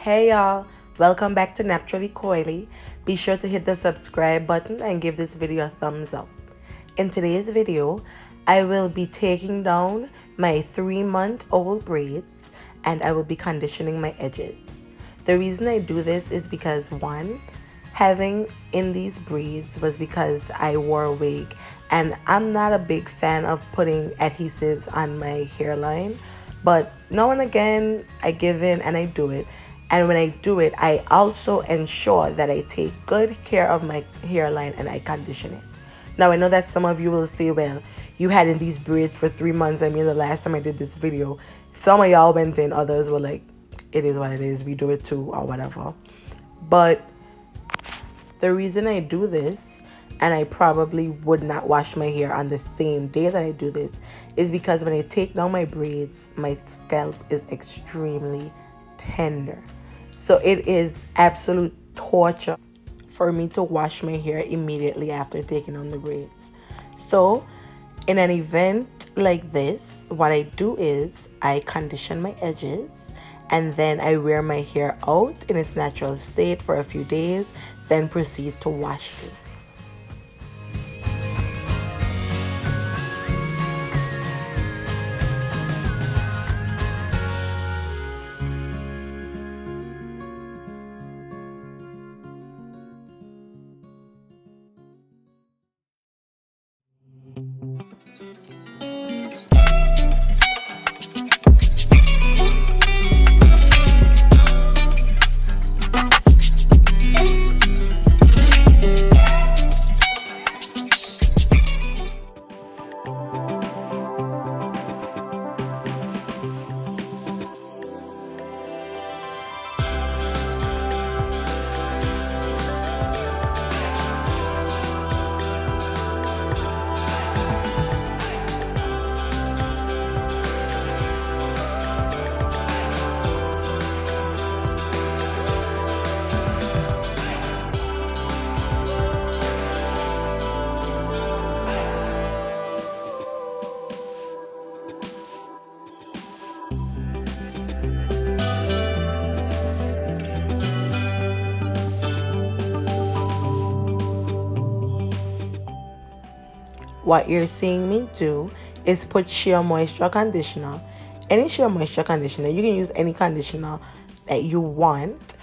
Hey y'all, welcome back to NapturallyCoily. Be sure to hit the subscribe button and give this video a thumbs up. In today's video, I will be taking down my 3-month-old braids and I will be conditioning my edges. The reason I do this is because one, having in these braids was because I wore a wig and I'm not a big fan of putting adhesives on my hairline, but now and again I give in and I do it. And when I do it, I also ensure that I take good care of my hairline and I condition it. Now I know that some of you will say, well, you had in these braids for 3 months. I mean, the last time I did this video, some of y'all went in, others were like, it is what it is, we do it too or whatever. But the reason I do this, and I probably would not wash my hair on the same day that I do this, is because when I take down my braids, my scalp is extremely tender. So it is absolute torture for me to wash my hair immediately after taking on the braids. So in an event like this, what I do is I condition my edges and then I wear my hair out in its natural state for a few days, then proceed to wash it. What you're seeing me do is put sheer moisture conditioner, any sheer moisture conditioner. You can use any conditioner that you want.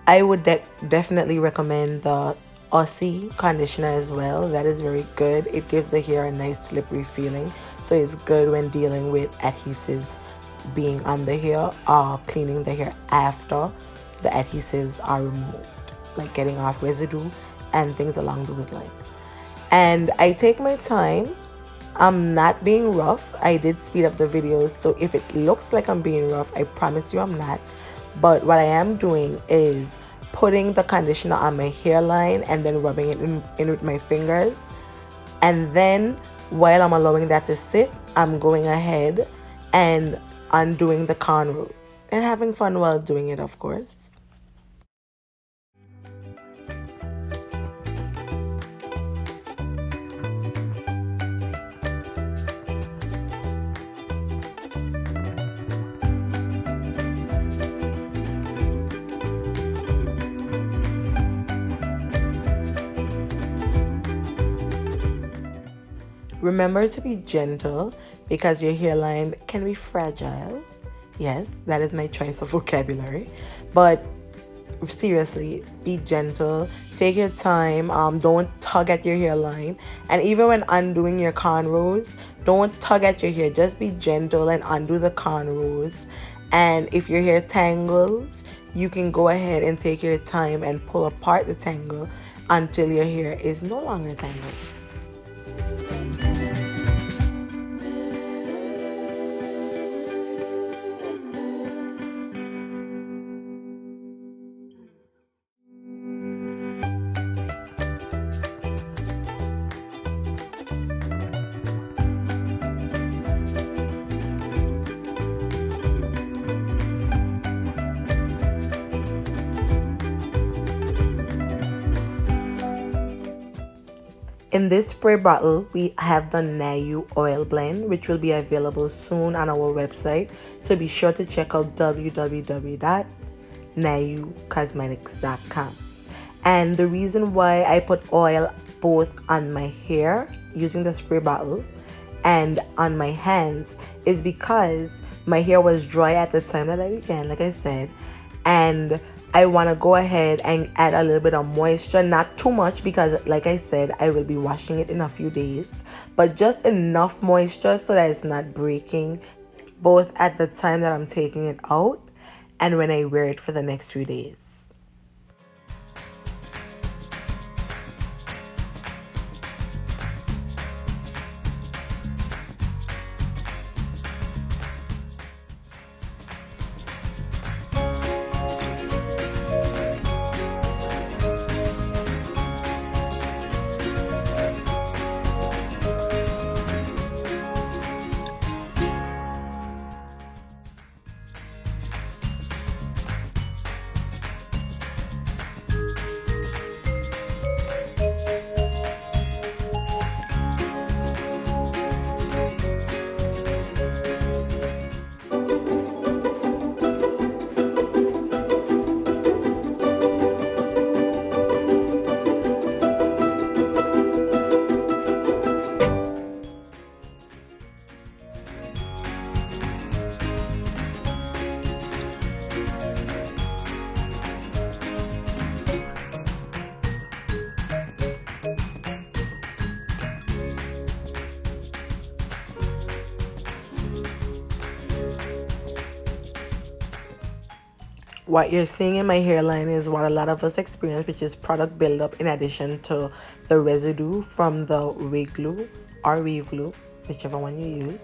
I would definitely recommend the Aussie conditioner as well. That is very good. It gives the hair a nice slippery feeling, so it's good when dealing with adhesives being on the hair or cleaning the hair after the adhesives are removed, like getting off residue and things along those lines. And I take my time. I'm not being rough. I did speed up the videos, so if it looks like I'm being rough, I promise you I'm not. But what I am doing is putting the conditioner on my hairline and then rubbing it in with my fingers. And then while I'm allowing that to sit, I'm going ahead and undoing the cornrows and having fun while doing it, of course. Remember to be gentle because your hairline can be fragile. Yes, that is my choice of vocabulary. But seriously, be gentle. Take your time. Don't tug at your hairline. And even when undoing your cornrows, don't tug at your hair. Just be gentle and undo the cornrows. And if your hair tangles, you can go ahead and take your time and pull apart the tangle until your hair is no longer tangled. In this spray bottle, we have the Nayu oil blend, which will be available soon on our website. So be sure to check out www nayucosmetics.com. And the reason why I put oil both on my hair using the spray bottle and on my hands is because my hair was dry at the time that I began, like I said, and I want to go ahead and add a little bit of moisture, not too much because like I said, I will be washing it in a few days, but just enough moisture so that it's not breaking both at the time that I'm taking it out and when I wear it for the next few days. What you're seeing in my hairline is what a lot of us experience, which is product buildup in addition to the residue from the wig glue or weave glue, whichever one you use.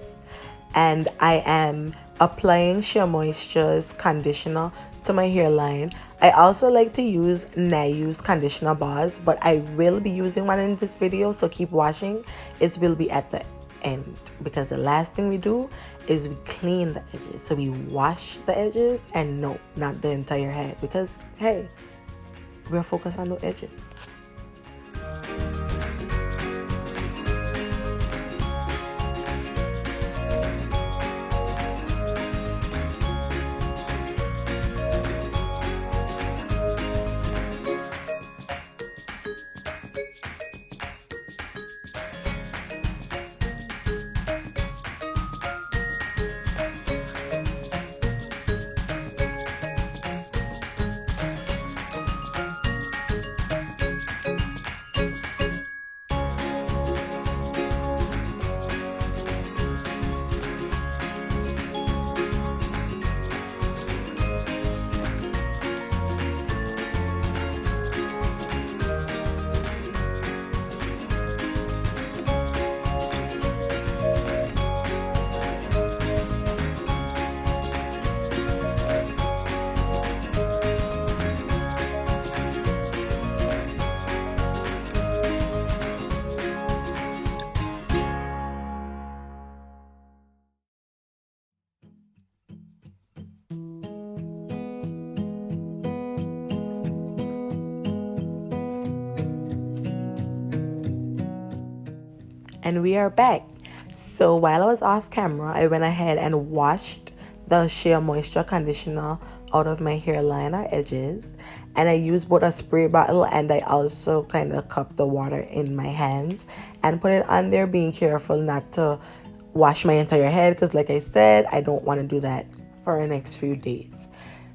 And I am applying Sheer Moisture's conditioner to my hairline. I also like to use Nayu's conditioner bars, but I will be using one in this video, so keep watching. It will be at the end because the last thing we do is we clean the edges. So we wash the edges, and no, not the entire head, because hey, we're focused on the edges. And we are back. So while I was off camera, I went ahead and washed the Sheer Moisture conditioner out of my hairline or edges, and I used both a spray bottle and I also kind of cupped the water in my hands and put it on there, being careful not to wash my entire head because like I said, I don't want to do that for the next few days.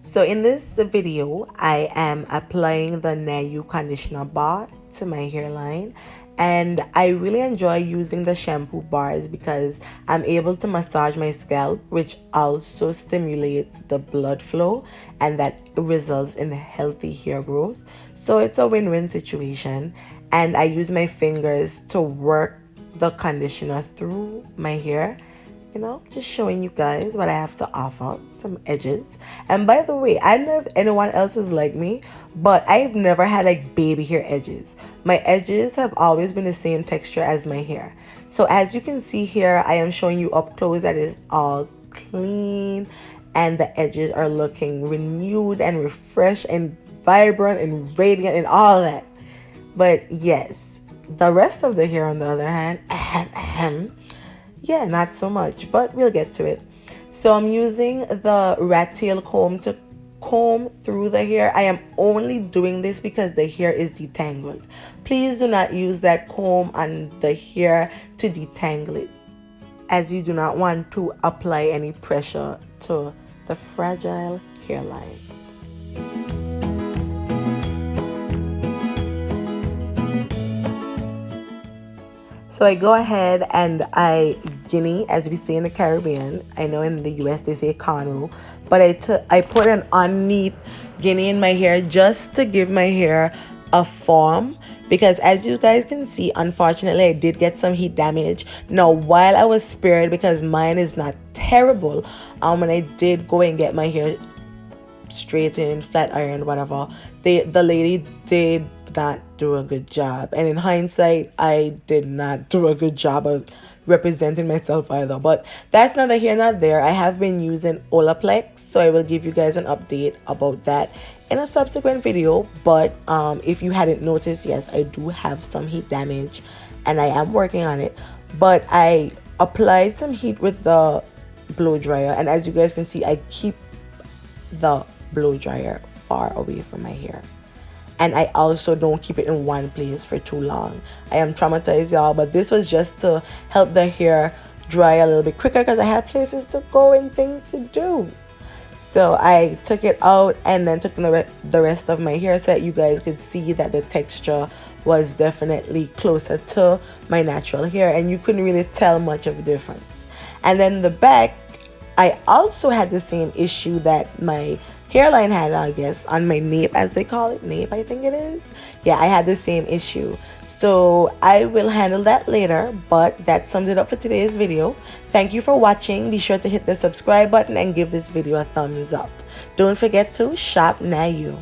So in this video, I am applying the Nayu conditioner bar to my hairline, and I really enjoy using the shampoo bars because I'm able to massage my scalp, which also stimulates the blood flow, and that results in healthy hair growth. So it's a win-win situation, and I use my fingers to work the conditioner through my hair, you know, just showing you guys what I have to offer, some edges. And by the way, I don't know if anyone else is like me, but I've never had like baby hair edges. My edges have always been the same texture as my hair. So as you can see here, I am showing you up close that is all clean and the edges are looking renewed and refreshed and vibrant and radiant and all that. But yes, the rest of the hair on the other hand, yeah, not so much, but we'll get to it. So I'm using the rat tail comb to comb through the hair. I am only doing this because the hair is detangled. Please do not use that comb on the hair to detangle it, as you do not want to apply any pressure to the fragile hairline. So I go ahead and I guinea, as we say in the Caribbean. I know in the US they say cornrow, but I put an underneath guinea in my hair just to give my hair a form, because as you guys can see, unfortunately I did get some heat damage. Now while I was spared, because mine is not terrible, when I did go and get my hair straightened, flat iron, whatever, the lady did not do a good job, and in hindsight I did not do a good job of representing myself either. But that's neither here nor there. I have been using Olaplex, so I will give you guys an update about that in a subsequent video. But if you hadn't noticed, yes, I do have some heat damage and I am working on it. But I applied some heat with the blow dryer, and as you guys can see, I keep the blow dryer far away from my hair, and I also don't keep it in one place for too long. I am traumatized, y'all, but this was just to help the hair dry a little bit quicker because I had places to go and things to do. So I took it out and then took the rest of my hair so that you guys could see that the texture was definitely closer to my natural hair, and you couldn't really tell much of a difference. And then the back, I also had the same issue that my hairline had, I guess, on my nape, as they call it. Nape, I think it is. Yeah, I had the same issue. So I will handle that later, but that sums it up for today's video. Thank you for watching. Be sure to hit the subscribe button and give this video a thumbs up. Don't forget to shop now you.